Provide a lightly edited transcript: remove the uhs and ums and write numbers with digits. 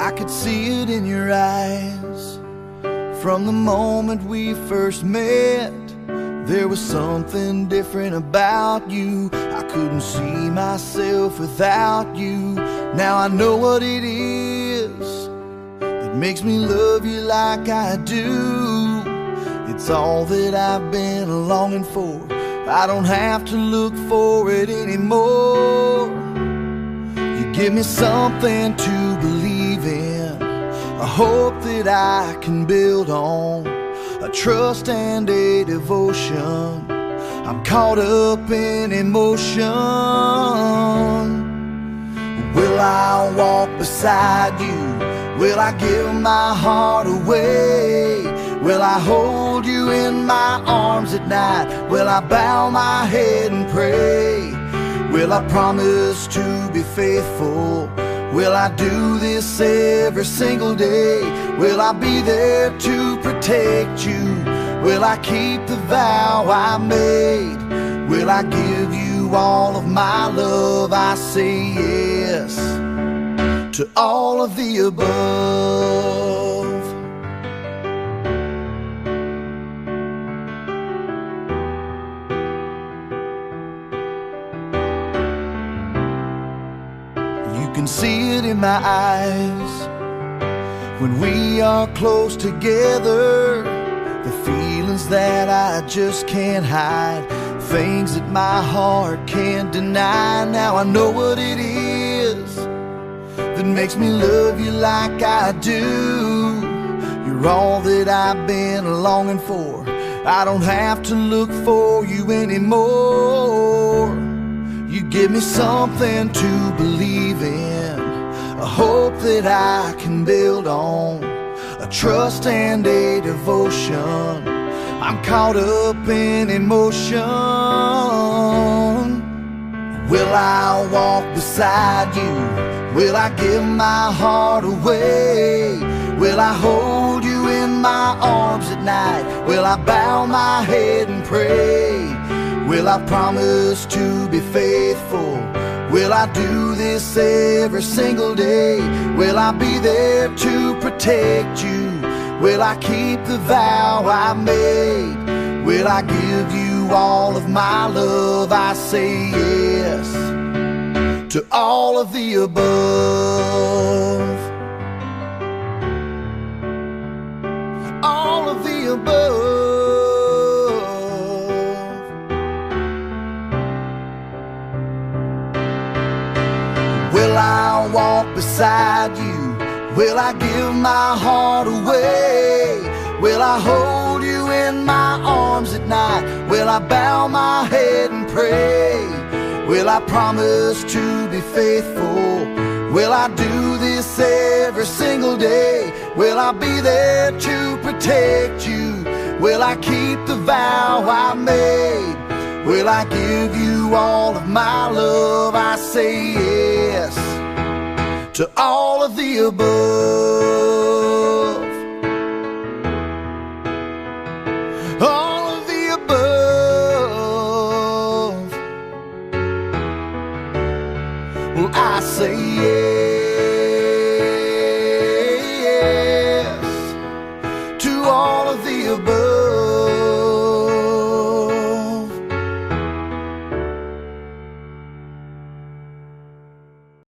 I could see it in your eyes. From the moment we first met, there was something different about you. I couldn't see myself without you. Now I know what it is that makes me love you like I do. It's all that I've been longing for. I don't have to look for it anymore. You give me something to believe in, a hope that I can build on, a trust and a devotion. I'm caught up in emotion. Will I walk beside you? Will I give my heart away? Will I hold you in my arms at night? Will I bow my head and pray? Will I promise to be faithful? Will I do this every single day? Will I be there to protect you? Will I keep the vow I made? Will I give you all of my love? I say yes to all of the above. You can see it in my eyes when we are close together. The feelings that I just can't hide, things that my heart can't deny. Now I know what it is that makes me love you like I do. You're all that I've been longing for. I don't have to look for you anymore. You give me something to believe in, a hope that I can build on, a trust and a devotion. I'm caught up in emotion. Will I walk beside you? Will I give my heart away? Will I hold you in my arms at night? Will I bow my head and pray? Will I promise to be faithful? Will I do this every single day? Will I be there to protect you? Will I keep the vow I made? Will I give you all of my love? I say yes to all of the above. All of the above. Will I walk beside you? Will I give my heart away? Will I hold you in my arms at night? Will I bow my head and pray? Will I promise to be faithful? Will I do this every single day? Will I be there to protect you? Will I keep the vow I made? Will I give you all of my love? I say yes to all of the above. All of the above. Well, I say yes to all of the above.